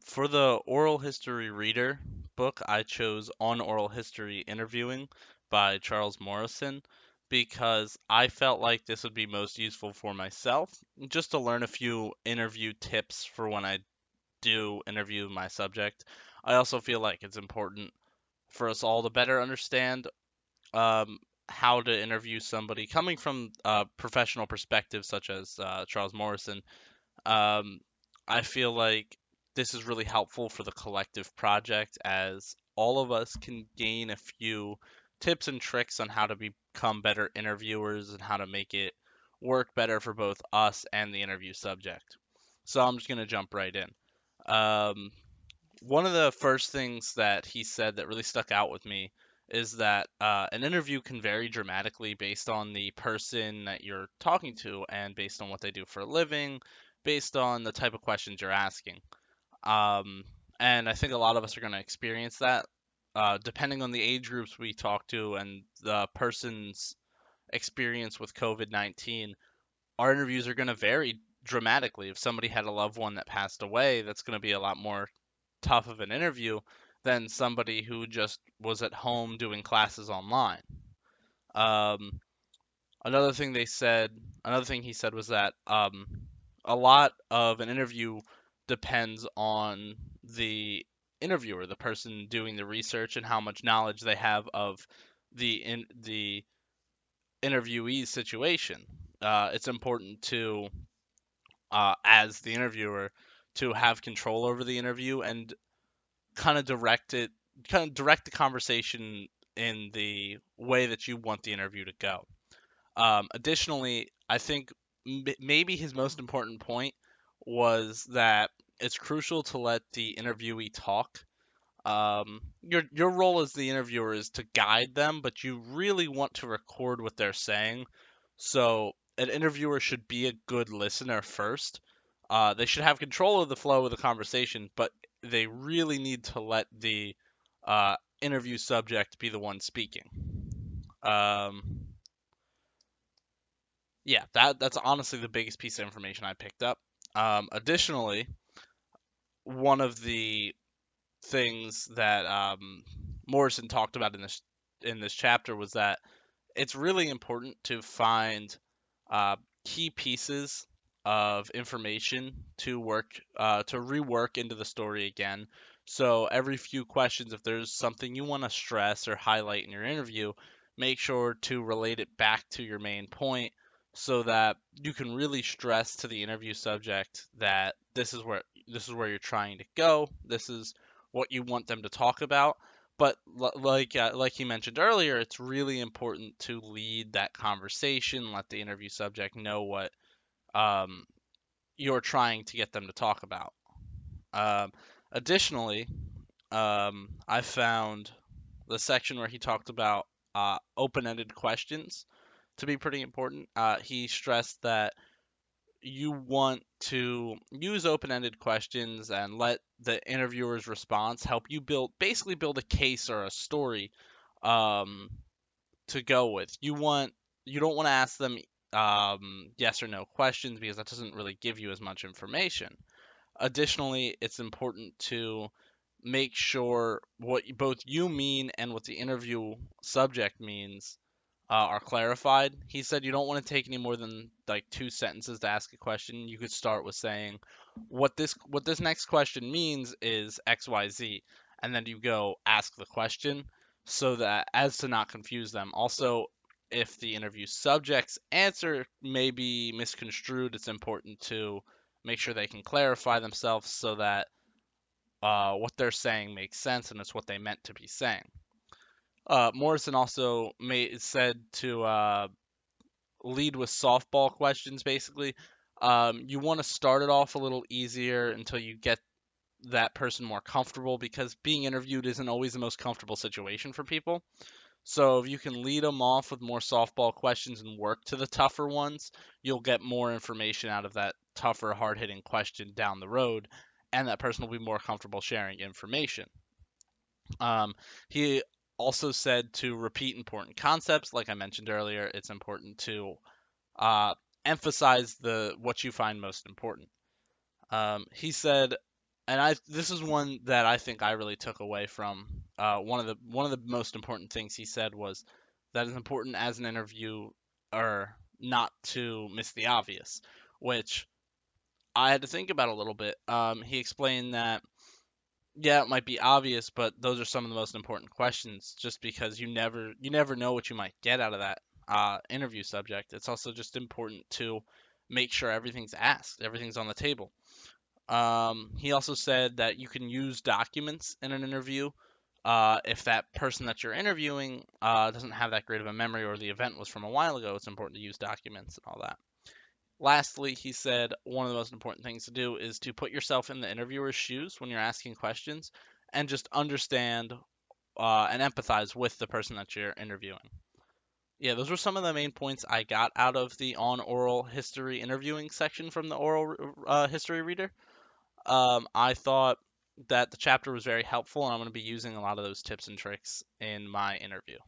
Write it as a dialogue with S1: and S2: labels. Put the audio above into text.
S1: For the oral history reader book, I chose On Oral History Interviewing by Charles Morrison because I felt like this would be most useful for myself, just to learn a few interview tips for when I do interview my subject. I also feel like it's important for us all to better understand um, how to interview somebody coming from a professional perspective, such as Charles Morrison. um, I feel like this is really helpful for the collective project as all of us can gain a few tips and tricks on how to become better interviewers and how to make it work better for both us and the interview subject. So I'm just going to jump right in. Um, One of the first things that he said that really stuck out with me is that an interview can vary dramatically based on the person that you're talking to and based on what they do for a living, based on the type of questions you're asking. Um, and I think a lot of us are going to experience that depending on the age groups we talk to and the person's experience with COVID 19. Our interviews are going to vary dramatically. If somebody had a loved one that passed away, that's going to be a lot more tough of an interview than somebody who just was at home doing classes online. Um, another thing he said was that a lot of an interview depends on the interviewer, the person doing the research, and how much knowledge they have of the interviewee's situation. It's important to, as the interviewer, to have control over the interview and kind of direct it, kind of direct the conversation in the way that you want the interview to go. Additionally, I think maybe his most important point was that it's crucial to let the interviewee talk. Your role as the interviewer is to guide them, but you really want to record what they're saying. So an interviewer should be a good listener first. They should have control of the flow of the conversation, but they really need to let the interview subject be the one speaking. Um, yeah, that's honestly the biggest piece of information I picked up. Additionally, one of the things that Morrison talked about in this chapter was that it's really important to find uh, key pieces of information to rework into the story again. So every few questions, if there's something you want to stress or highlight in your interview, make sure to relate it back to your main point so that you can really stress to the interview subject that this is where you're trying to go. This is what you want them to talk about. But like he mentioned earlier, it's really important to lead that conversation, let the interview subject know what um, you're trying to get them to talk about. Um, Additionally, I found the section where he talked about open-ended questions to be pretty important. He stressed that you want to use open-ended questions and let the interviewer's response help you build a case or a story um, to go with. You don't want to ask them yes or no questions because that doesn't really give you as much information. Additionally, it's important to make sure what both you mean and what the interview subject means are clarified. He said you don't want to take any more than like two sentences to ask a question. You could start with saying, "What this next question means is XYZ," and then you go ask the question so that as to not confuse them. Also, if the interview subject's answer may be misconstrued, it's important to make sure they can clarify themselves so that what they're saying makes sense and it's what they meant to be saying. Morrison also said to lead with softball questions, basically. You want to start it off a little easier until you get that person more comfortable because being interviewed isn't always the most comfortable situation for people. So if you can lead them off with more softball questions and work to the tougher ones, you'll get more information out of that tougher, hard-hitting question down the road, and that person will be more comfortable sharing information. He also said to repeat important concepts. Like I mentioned earlier, it's important to emphasize the what you find most important. He said and this is one that I think I really took away from one of the most important things he said was that it's important as an interview or not to miss the obvious, which I had to think about a little bit. He explained that yeah, it might be obvious, but those are some of the most important questions, just because you never know what you might get out of that interview subject. It's also just important to make sure everything's asked, everything's on the table. He also said that you can use documents in an interview if that person that you're interviewing doesn't have that great of a memory or the event was from a while ago. It's important to use documents and all that. Lastly, he said one of the most important things to do is to put yourself in the interviewer's shoes when you're asking questions and just understand and empathize with the person that you're interviewing. Yeah, those were some of the main points I got out of the on oral history interviewing section from the oral history reader. I thought that the chapter was very helpful, and I'm going to be using a lot of those tips and tricks in my interview.